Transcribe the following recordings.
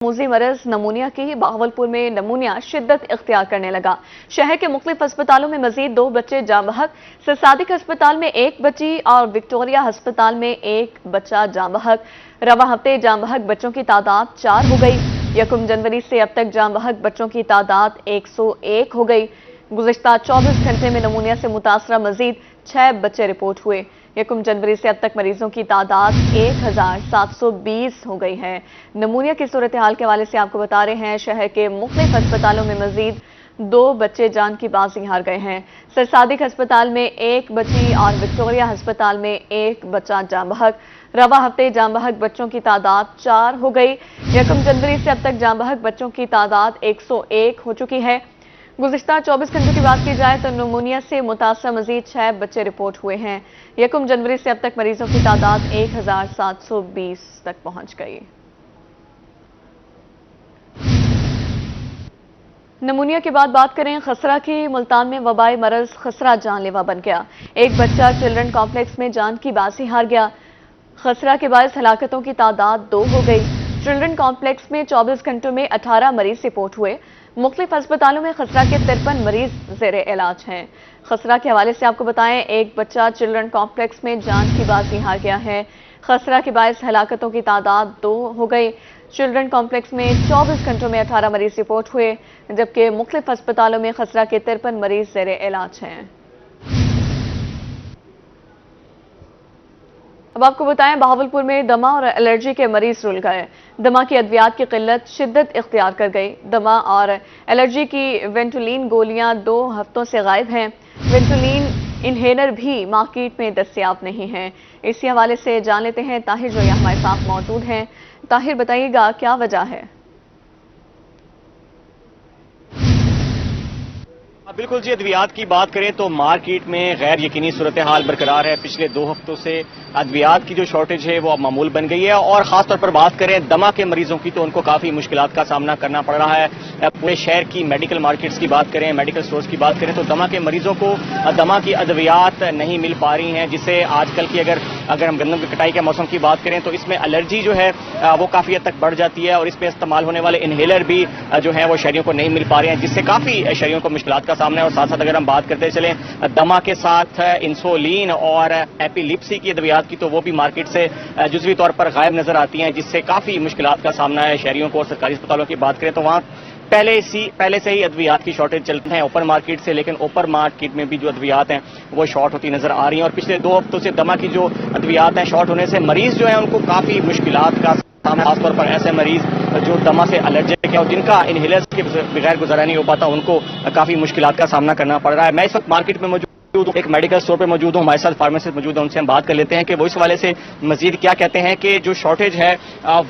मूजी मरज नमूनिया की बहावलपुर में नमूनिया शिद्दत इख्तियार करने लगा। शहर के मुख्तलिफ अस्पतालों में मजीद 2 बच्चे जाँ बहक, सिरसादिक अस्पताल में 1 बच्ची और विक्टोरिया अस्पताल में 1 बच्चा जाँ बहक। रवा हफ्ते जाँ बहक बच्चों की तादाद 4 हो गई। 1 जनवरी से अब तक जाँ बहक बच्चों की तादाद 101 हो गई। गुज़िश्ता 24 घंटे में नमूनिया से मुतासरा मजीद 6 बच्चे रिपोर्ट हुए। 1 जनवरी से अब तक मरीजों की तादाद 1720 हो गई है। नमूनिया की सूरत हाल के हवाले से आपको बता रहे हैं, शहर के मुख्तलिफ अस्पतालों में मजीद 2 बच्चे जान की बाजी हार गए हैं। सिरसादिक अस्पताल में 1 बच्ची और विक्टोरिया अस्पताल में 1 बच्चा जाँ बहक। रवा हफ्ते जाँ बहक बच्चों की तादाद 4 हो गई। 1 जनवरी से अब तक जाँ बहक बच्चों की तादाद 101 हो चुकी है। गुज़िश्ता 24 घंटों की बात की जाए तो नमूनिया से मुतासर मजीद 6 बच्चे रिपोर्ट हुए हैं। 1 जनवरी से अब तक मरीजों की तादाद 1720 तक पहुंच गई। नमूनिया के बाद बात करें खसरा की। मुल्तान में वबाई मरज खसरा जानलेवा बन गया। एक बच्चा चिल्ड्रन कॉम्प्लेक्स में जान की बाजी हार गया। खसरा के बायस हलाकतों की तादाद 2 हो गई। चिल्ड्रन कॉम्प्लेक्स में 24 घंटों में 18 मरीज रिपोर्ट हुए। मुख्तलिफ अस्पतालों में खसरा के 53 मरीज ज़ेरे इलाज हैं। खसरा के हवाले से आपको बताएं, एक बच्चा चिल्ड्रन कॉम्प्लेक्स में जान की बाजी हार गया है। खसरा के बायस हलाकतों की तादाद 2 हो गई। चिल्ड्रन कॉम्प्लेक्स में 24 घंटों में 18 मरीज रिपोर्ट हुए, जबकि मुख्तलिफ अस्पतालों में खसरा के 53 मरीज ज़ेरे इलाज हैं। अब आपको बताएं, बहावलपुर में दमा और एलर्जी के मरीज रुल गए। दमा की अद्वियात की किल्लत शिद्दत इख्तियार कर गई। दमा और एलर्जी की वेंटुलिन गोलियां 2 हफ्तों से गायब हैं। वेंटुलिन इन्हेलर भी मार्केट में दस्तयाब नहीं है। इसी हवाले से जान लेते हैं ताहिर, जो यहाँ हमारे साथ मौजूद हैं। ताहिर, बताइएगा क्या वजह है? बिल्कुल जी, अद्वियात की बात करें तो मार्केट में गैर यकीनी सूरत हाल बरकरार है। पिछले 2 हफ्तों से अद्वियात की जो शॉर्टेज है वो अब मामूल बन गई है, और खासतौर पर बात करें दमा के मरीजों की तो उनको काफी मुश्किलात का सामना करना पड़ रहा है। पूरे शहर की मेडिकल मार्केट्स की बात करें, मेडिकल स्टोर्स की बात करें तो दमा के मरीजों को दमा की अद्वियात नहीं मिल पा रही हैं, जिससे आजकल की अगर हम गंदम की कटाई के मौसम की बात करें तो इसमें एलर्जी जो है वो काफी हद तक बढ़ जाती है, और इसमें इस्तेमाल होने वाले इन्हेलर भी जो है वो शहरियों को नहीं मिल पा रहे हैं, जिससे काफी शहरियों को मुश्किलात का सामना है। और साथ साथ अगर हम बात करते चलें दमा के साथ इंसोलिन और एपिलिप्सी की अद्वियात की, तो वो भी मार्केट से जुज़वी तौर पर गायब नजर आती हैं, जिससे काफी मुश्किलात का सामना है शहरियों को। और सरकारी अस्पतालों की बात करें तो वहां पहले से ही अद्वियात की शॉर्टेज चलती है ओपन मार्केट से, लेकिन ओपन मार्केट में भी जो अद्वियात हैं वो शॉर्ट होती नजर आ रही हैं। और पिछले 2 हफ्तों से दमा की जो अद्वियात हैं शॉर्ट होने से मरीज जो है उनको काफी मुश्किलात का सामना, खासतौर पर ऐसे मरीज जो दमा से एलर्जिक है और जिनका इनहेलर्स के बगैर गुजारा नहीं हो पाता, उनको काफी मुश्किलात का सामना करना पड़ रहा है। मैं इस वक्त मार्केट में मौजूद एक मेडिकल स्टोर पे मौजूद हूं, हमारे साथ फार्मासिस्ट मौजूद है, उनसे हम बात कर लेते हैं कि वो इस हवाले से मजीद क्या कहते हैं कि जो शॉर्टेज है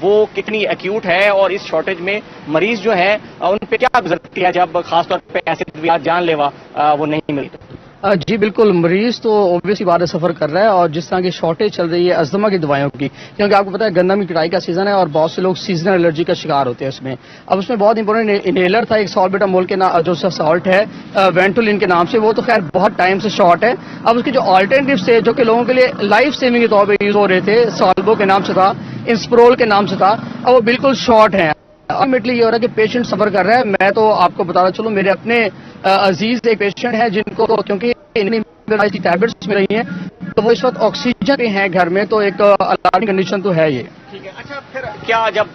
वो कितनी एक्यूट है, और इस शॉर्टेज में मरीज जो है उन पे क्या गुजरती है जब खासतौर पे ऐसे जानलेवा वो नहीं मिलती। जी बिल्कुल, मरीज तो ऑब्वियसली बात सफर कर रहा है, और जिस तरह की शॉर्टेज चल रही है अस्थमा की दवाइयों की, क्योंकि आपको पता है गंदम की कटाई का सीजन है और बहुत से लोग सीजनल एलर्जी का शिकार होते हैं उसमें। अब उसमें बहुत इंपॉर्टेंट इनहेलर था एक सॉल्बिटामोल के नाम, जो सॉल्ट है वेंटुलिन के नाम से, वो तो खैर बहुत टाइम से शॉर्ट है। अब उसके जो ऑल्टरनेटिव्स थे जो कि लोगों के लिए लाइफ सेविंग के तौर पर यूज हो रहे थे, सॉल्बो के नाम से था, इंस्प्रोल के नाम से था, अब वो बिल्कुल शॉर्ट है। अल्टीमेटली ये हो रहा है कि पेशेंट सफर कर रहा है। मैं तो आपको बताना चलूं, मेरे अपने अजीज एक पेशेंट है जिनको क्योंकि टैबलेट्स मिल रही हैं, तो वो इस वक्त ऑक्सीजन पे हैं घर में, तो एक अलार्मिंग कंडीशन तो है ये। ठीक है, अच्छा फिर क्या जब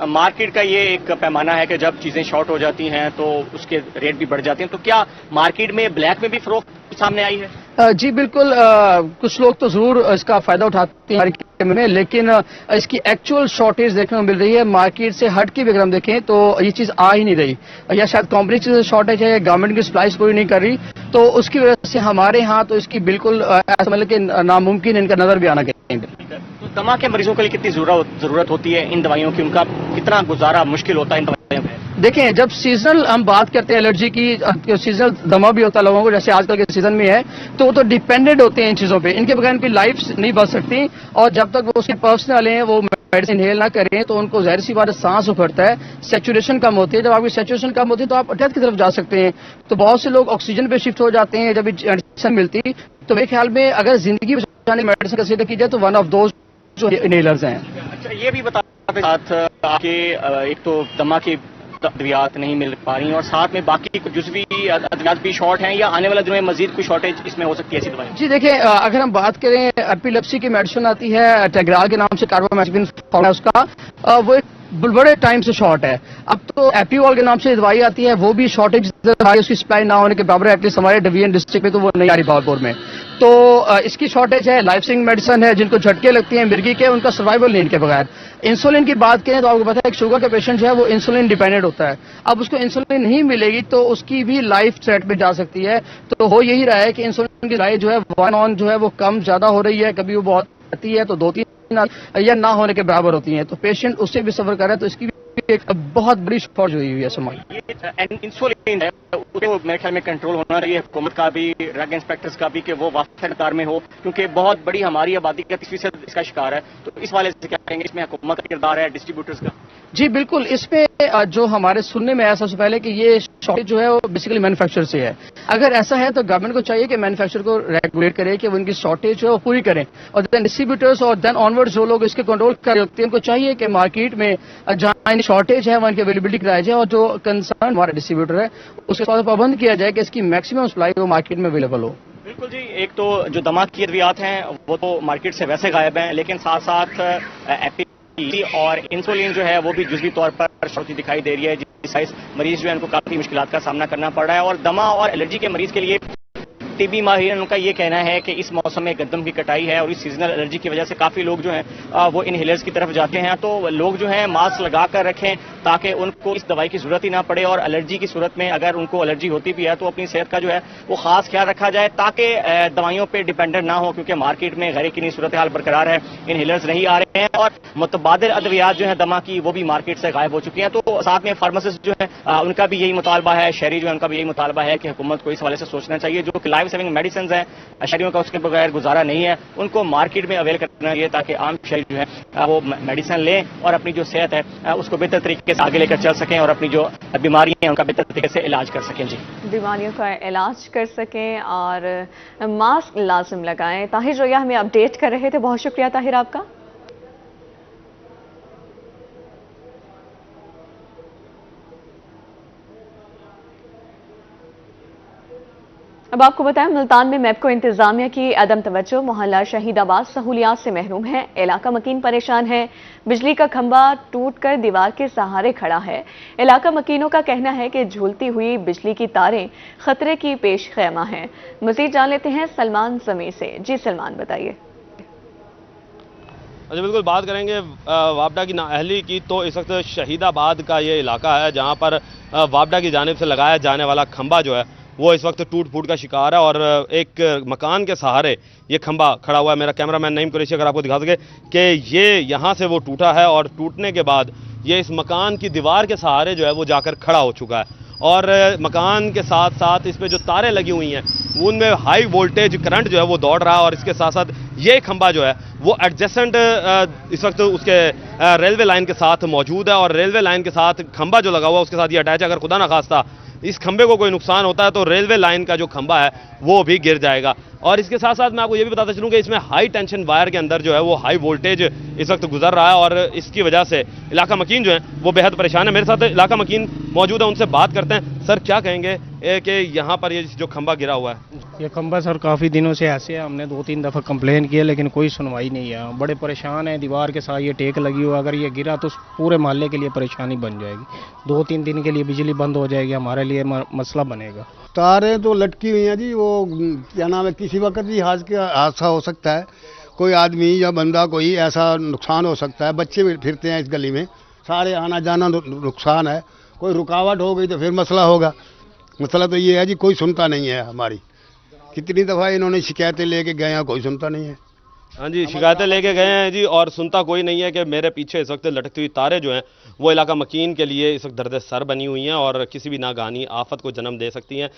मार्केट का ये एक पैमाना है कि जब चीजें शॉर्ट हो जाती हैं तो उसके रेट भी बढ़ जाते हैं, तो क्या मार्केट में ब्लैक में भी फरोख्त सामने आई है? जी बिल्कुल, कुछ लोग तो जरूर इसका फायदा उठाते हैं में, लेकिन इसकी एक्चुअल शॉर्टेज देखने को मिल रही है। मार्केट से हट के भी अगर हम देखें तो ये चीज आ ही नहीं रही, या शायद कंपनी से शॉर्टेज है, गवर्नमेंट की सप्लाईज पूरी नहीं कर रही, तो उसकी वजह से हमारे यहाँ तो इसकी बिल्कुल ऐसा मतलब कि नामुमकिन इनका नजर भी आना कहीं। तो दमा के मरीजों के लिए कितनी जरूरत होती है इन दवाइयों की, उनका कितना गुजारा मुश्किल होता है इन दवाइयों में? देखें, जब सीजनल हम बात करते हैं एलर्जी की, सीजनल दमा भी होता है लोगों को, जैसे आजकल के सीजन में है, तो वो तो डिपेंडेंट होते हैं इन चीजों पे, इनके बगैर इनकी लाइफ नहीं बच सकती। और जब तक वो उसके पर्सनल हैं, वो मेडिसिन इनहेल ना करें, तो उनको जाहिर सी बात है सांस उखड़ता है, सैचुरेशन कम होती है। जब आपकी सैचुरेशन कम होती है तो आप डेथ की तरफ जा सकते हैं। तो बहुत से लोग ऑक्सीजन पे शिफ्ट हो जाते हैं जब मेडिसिन मिलती। तो मेरे ख्याल में अगर जिंदगी बचाने मेडिसिन कंसीडर की जाए तो वन ऑफ दोज जो इनहेलर्स हैं। अच्छा, ये भी बता साथ आके एक तो दमा की अद्वियात नहीं मिल पा रही और साथ में बाकी कुछ जुज़वी अद्वियात भी शॉर्ट हैं, या आने वाले दिनों में मजीद कोई शॉर्टेज इसमें हो सकती है ऐसी दवाएं? जी देखिए, अगर हम बात करें एपिलेप्सी की मेडिसिन आती है टेग्राल के नाम से, कार्बामेजिपिन है उसका, वो एक बड़े टाइम से शॉर्ट है। अब तो एपीवॉल के नाम से दवाई आती है, वो भी शॉर्टेज उसकी सप्लाई ना होने के बराबर है। एटलीस्ट हमारे डिवीजन डिस्ट्रिक्ट में तो वो नहीं आ रही भावलपुर में, तो इसकी शॉर्टेज है। लाइफ सेविंग मेडिसिन है, जिनको झटके लगती हैं मिर्गी के, उनका सर्वाइवल नहीं इनके बगैर। इंसुलिन की बात करें तो आपको पता है एक शुगर का पेशेंट जो है वो इंसुलिन डिपेंडेंट होता है। अब उसको इंसुलिन नहीं मिलेगी तो उसकी भी लाइफ थ्रेट पे जा सकती है। तो हो यही रहा है कि इंसुलिन की दवाई जो है वन ऑन जो है वो कम ज्यादा हो रही है, कभी वो बहुत आती है तो 2-3 या ना होने के बराबर होती है, तो पेशेंट उससे भी सफर कर रहा है। तो इसकी भी एक बहुत बड़ी शॉर्टेज हुई है समाज। इंसुलिन है उसको मेरे ख्याल में कंट्रोल होना चाहिए हुकूमत का भी, ड्रग इंस्पेक्टर्स का भी, कि वो वाक़ई कतार में हो, क्योंकि बहुत बड़ी हमारी आबादी का 30% इसका शिकार है। तो इस वाले से क्या कहेंगे, इसमें हुकूमत का किरदार है, डिस्ट्रीब्यूटर्स का? जी बिल्कुल, इसमें जो हमारे सुनने में आया सबसे पहले कि ये शॉर्टेज जो है वो बेसिकली मैन्युफैक्चर से है। अगर ऐसा है तो गवर्नमेंट को चाहिए कि मैन्युफैक्चर को रेगुलेट करे, कि वो उनकी शॉर्टेज जो है वो पूरी करें, और देन डिस्ट्रीब्यूटर्स और देन ऑनवर्ड जो लोग इसके कंट्रोल कर रहे हैं उनको चाहिए कि मार्केट में जहां शॉर्टेज है वहां इनकी अवेलेबिलिटी कराई जाए, और जो कंसर्न हमारा डिस्ट्रीब्यूटर है उसके साथ पाबंद किया जाए कि इसकी मैक्सिमम सप्लाई वो मार्केट में अवेलेबल हो। बिल्कुल जी, एक तो जो दमा की अद्वियात हैं वो तो मार्केट से वैसे गायब हैं, लेकिन साथ साथ और इंसुलिन जो है वो भी जुज़वी तौर पर शॉर्टेज दिखाई दे रही है, जिससे मरीज जो है उनको काफी मुश्किलात का सामना करना पड़ रहा है। और दमा और एलर्जी के मरीज के लिए तिबी माहिर उनका ये कहना है कि इस मौसम में गंदम की कटाई है और इस सीजनल एलर्जी की वजह से काफी लोग जो हैं वो इनहेलर्स की तरफ जाते हैं। तो लोग जो हैं मास्क लगा कर रखें ताकि उनको इस दवाई की जरूरत ही ना पड़े, और एलर्जी की सूरत में अगर उनको एलर्जी होती भी है तो अपनी सेहत का जो है वो खास ख्याल रखा जाए, ताकि दवाइयों पर डिपेंडेंट ना हो, क्योंकि मार्केट में गैर यकीनी सूरत हाल बरकरार है, इनहेलर्स नहीं आ रहे हैं और मुतबादिल अद्वियात जो है दमा की वो भी मार्केट से गायब हो चुकी हैं। तो साथ में फार्मासिस्ट जो है उनका भी यही मुतालबा है, शहरी जो है उनका भी यही मुतालबा है कि हुकूमत को इस हवाले से सोचना चाहिए, जो कि लाइफ सेविंग मेडिसिन है, शहरियों का उसके बगैर गुजारा नहीं है, उनको मार्केट में अवेल करना चाहिए ताकि आम शहरी जो है वो मेडिसिन लें और अपनी जो सेहत है उसको बेहतर तरीके से आगे लेकर चल सकें और अपनी जो बीमारियां हैं उनका बेहतर तरीके से इलाज कर सकें। जी, बीमारियों का इलाज कर सकें और मास्क लाजिम लगाएं। ताहिर जोया हमें अपडेट कर रहे थे, बहुत शुक्रिया ताहिर आपका। अब आपको बताएं, मुल्तान में मैपको इंतजामिया की अदम तवज्जो, मोहल्ला शहीदाबाद सहूलियात से महरूम है। इलाका मकीन परेशान है, बिजली का खंभा टूटकर दीवार के सहारे खड़ा है। इलाका मकीनों का कहना है कि झूलती हुई बिजली की तारें खतरे की पेश खैमा हैं। मजीद जान लेते हैं सलमान जमी से। जी सलमान, बताइए। अच्छा, बिल्कुल बात करेंगे वापडा की नाअहली की, तो इस वक्त शहीदाबाद का ये इलाका है जहाँ पर वापडा की जानिब से लगाया जाने वाला खंभा जो है वो इस वक्त टूट फूट का शिकार है, और एक मकान के सहारे ये खंभा खड़ा हुआ है। मेरा कैमरामैन नईम कुरैशी अगर आपको दिखा सके कि ये यहाँ से वो टूटा है, और टूटने के बाद ये इस मकान की दीवार के सहारे जो है वो जाकर खड़ा हो चुका है, और मकान के साथ साथ इस पर जो तारें लगी हुई हैं उनमें हाई वोल्टेज करंट जो है वो दौड़ रहा है। और इसके साथ साथ ये खंभा जो है वो एडजेसेंट इस वक्त उसके रेलवे लाइन के साथ मौजूद है, और रेलवे लाइन के साथ खंभा जो लगा हुआ है उसके साथ ये अटैच है। अगर खुदा ना खास्ता इस खंबे को कोई नुकसान होता है तो रेलवे लाइन का जो खंबा है वो भी गिर जाएगा। और इसके साथ साथ मैं आपको ये भी बताता चलूं कि इसमें हाई टेंशन वायर के अंदर जो है वो हाई वोल्टेज इस वक्त गुजर रहा है, और इसकी वजह से इलाका मकीन जो है वो बेहद परेशान है। मेरे साथ इलाका मकीन मौजूद है, उनसे बात करते हैं। सर, क्या कहेंगे कि यहाँ पर ये जो खंबा गिरा हुआ है? ये खंबा सर काफ़ी दिनों से ऐसे है, हमने 2-3 दफ़ा कंप्लेन किया लेकिन कोई सुनवाई नहीं है। बड़े परेशान हैं, दीवार के साथ ये टेक लगी हुआ, अगर ये गिरा तो पूरे मोहल्ले के लिए परेशानी बन जाएगी। 2-3 दिन के लिए बिजली बंद हो जाएगी, हमारे लिए मसला बनेगा। तारें तो लटकी हुई हैं जी, वो क्या नाम है, किसी वक्त भी हादसा हो सकता है, कोई आदमी या बंदा कोई ऐसा नुकसान हो सकता है। बच्चे भी फिरते हैं इस गली में, सारे आना जाना नुकसान है, कोई रुकावट हो गई तो फिर मसला होगा। मसला तो ये है जी, कोई सुनता नहीं है हमारी। कितनी दफ़ा इन्होंने शिकायतें लेके गए हैं, कोई सुनता नहीं है। हाँ जी, शिकायतें लेके गए हैं जी, और सुनता कोई नहीं है। कि मेरे पीछे इस वक्त लटकती हुई तारें जो हैं वो इलाका मकीन के लिए इस वक्त दर्द सर बनी हुई हैं और किसी भी नागानी आफत को जन्म दे सकती हैं।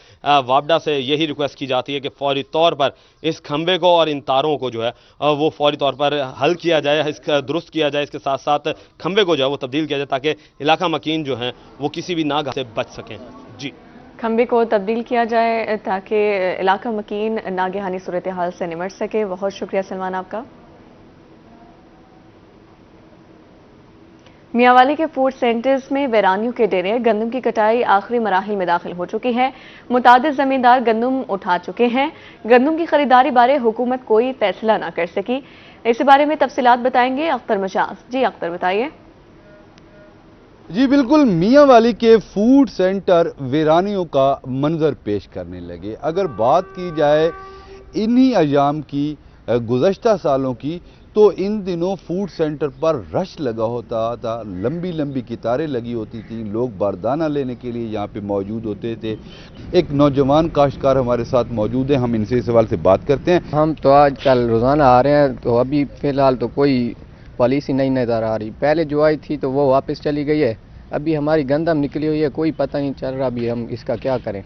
वापडा से यही रिक्वेस्ट की जाती है कि फौरी तौर पर इस खंबे को और इन तारों को जो है वो फौरी तौर पर हल किया जाए, इसका दुरुस्त किया जाए। इसके साथ साथ खंबे को जो है वो तब्दील किया जाए ताकि इलाका मकीन जो हैं वो किसी भी नागा से बच सकें। जी, खंबे को तब्दील किया जाए ताकि इलाका मकीन नागहानी सूरत हाल से निमट सके। बहुत शुक्रिया सलमान आपका। मियांवाली के फूड सेंटर्स में वीरानियों के डेरे, गंदम की कटाई आखिरी मराहिल में दाखिल हो चुकी है। मुतादिद जमींदार गंदम उठा चुके हैं। गंदम की खरीदारी बारे हुकूमत कोई फैसला ना कर सकी। इस बारे में तफसीलात बताएंगे अख्तर मशाज। जी अख्तर, बताइए। जी बिल्कुल, मियांवाली के फूड सेंटर वीरानियों का मंजर पेश करने लगे। अगर बात की जाए इन्हीं अयाम की, गुज़श्ता सालों की, तो इन दिनों फूड सेंटर पर रश लगा होता था, लंबी लंबी कतारें लगी होती थी, लोग बारदाना लेने के लिए यहाँ पे मौजूद होते थे। एक नौजवान काश्तकार हमारे साथ मौजूद हैं, हम इनसे इस सवाल से बात करते हैं। हम तो आजकल रोज़ाना आ रहे हैं, तो अभी फ़िलहाल तो कोई पॉलिसी नहीं नज़र आ रही। पहले जो आई थी तो वो वापस चली गई है, अभी हमारी गंदम निकली हुई है, कोई पता नहीं चल रहा अभी हम इसका क्या करें।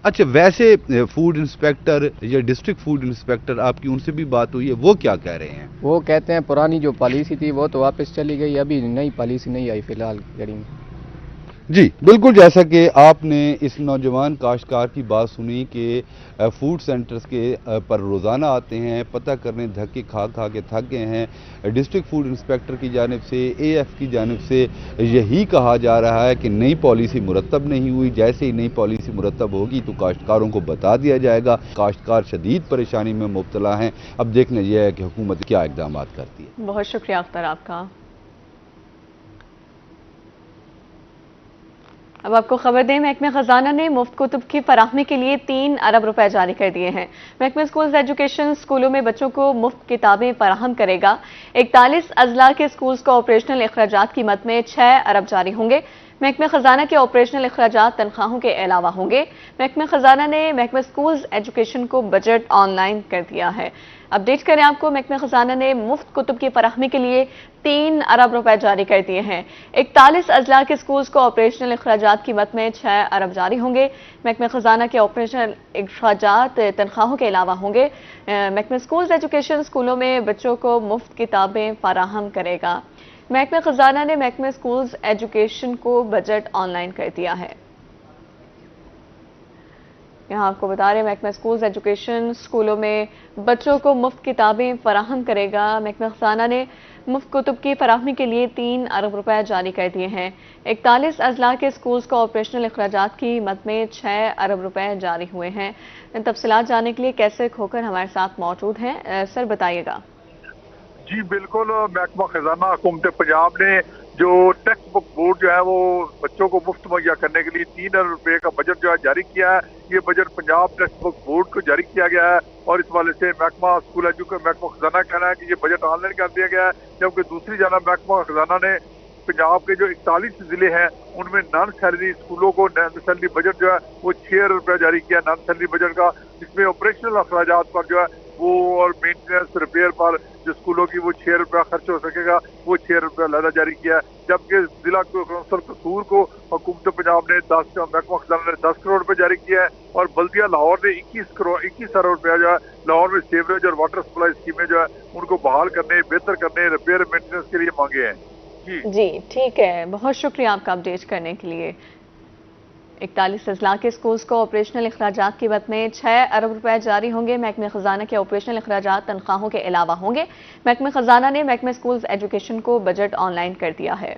अच्छा, वैसे फूड इंस्पेक्टर या डिस्ट्रिक्ट फूड इंस्पेक्टर, आपकी उनसे भी बात हुई है, वो क्या कह रहे हैं? वो कहते हैं पुरानी जो पॉलिसी थी वो तो वापस चली गई, अभी नई पॉलिसी नहीं आई फ़िलहाल घड़ी में। जी बिल्कुल, जैसा कि आपने इस नौजवान काश्तकार की बात सुनी कि फूड सेंटर्स के पर रोज़ाना आते हैं, पता करने धक्के खा खा के थक गए हैं। डिस्ट्रिक्ट फूड इंस्पेक्टर की जानिब से, AF की जानिब से यही कहा जा रहा है कि नई पॉलिसी मुरतब नहीं हुई, जैसे ही नई पॉलिसी मुरतब होगी तो काश्तकारों को बता दिया जाएगा। काश्तकार शदीद परेशानी में मुब्तला हैं। अब देखना यह है कि हुकूमत क्या इक़दाम करती है। बहुत शुक्रिया अख्तर आपका। अब आपको खबर दें, महकमे खजाना ने मुफ्त कुतुब की फराहमी के लिए 3 अरब रुपए जारी कर दिए हैं। महकमा स्कूल्स एजुकेशन स्कूलों में बच्चों को मुफ्त किताबें फराहम करेगा। 41 अजला के स्कूल्स को ऑपरेशनल अखराजात की मद में 6 अरब जारी होंगे। महकमा खजाना के ऑपरेशनल अखराजात तनख्वाहों के अलावा होंगे। महकमा खजाना ने महकमा स्कूल्स एजुकेशन को बजट ऑनलाइन कर दिया है। अपडेट करें आपको, महकमा खजाना ने मुफ्त कुतुब की फराहमी के लिए 3 अरब रुपए जारी कर दिए हैं। 41 अजला के स्कूल्स को ऑपरेशनल अखराजात की मद में 6 अरब जारी होंगे। महकमा खजाना के ऑपरेशनल अखराजात तनख्वाहों के अलावा होंगे। महकमा स्कूल्स एजुकेशन स्कूलों में बच्चों को मुफ्त किताबें फराहम करेगा। महकमा खजाना ने महकमा स्कूल्स एजुकेशन को बजट ऑनलाइन कर दिया है। यहाँ आपको बता रहे हैं, महकमा स्कूल्स एजुकेशन स्कूलों में बच्चों को मुफ्त किताबें फराहम करेगा। महकमा खजाना ने मुफ्त कुतुब की फराहमी के लिए 3 अरब रुपए जारी कर दिए हैं। 41 अजला के स्कूल्स को ऑपरेशनल अखराजात की मद में 6 अरब रुपए जारी हुए हैं। तफसीलात जानने के लिए कैसे खोकर हमारे साथ मौजूद हैं। सर बताइएगा। जी बिल्कुल, महकमा खजाना हुकूमत पंजाब ने जो टेक्स्ट बुक बोर्ड जो है वो बच्चों को मुफ्त मुहैया करने के लिए 3 अरब रुपए का बजट जो है जारी किया है। ये budget Punjab text book board को जारी किया गया है और इस वाले से महकमा स्कूल एजुकेशन महकमा खजाना कहना है कि ये बजट ऑनलाइन कर दिया गया है। जबकि दूसरी जानब महकमा खजाना ने पंजाब के जो 41 जिले हैं उनमें नॉन सैलरी स्कूलों को नॉन सैलरी बजट जो है वो 6 अरब रुपया जारी किया नॉन सैलरी बजट का, जिसमें ऑपरेशनल अखराजात पर जो है वो और मेंटेनेंस रिपेयर पर जो स्कूलों की वो 6 रुपया खर्च हो सकेगा, वो 6 रुपया लहदा जारी किया। जबकि जिला कौंसल कसूर को हुकूमत पंजाब ने महकमा खजाना ने 10 करोड़ रुपए जारी किया है और बल्दिया लाहौर ने 21 अरब रुपया जो है लाहौर में सीवरेज और वाटर सप्लाई स्कीमें जो है उनको बहाल करने, बेहतर करने, रिपेयर मेंटेनेंस के लिए मांगे हैं। जी ठीक है, बहुत शुक्रिया आपका अपडेट करने के लिए। 41 अजला के स्कूल्स को ऑपरेशनल अखराजात की मद में 6 अरब रुपए जारी होंगे। महकमा खजाना के ऑपरेशनल अखराजात तनख्वाहों के अलावा होंगे। महकमा खजाना ने महकमा स्कूल्स एजुकेशन को बजट ऑनलाइन कर दिया है।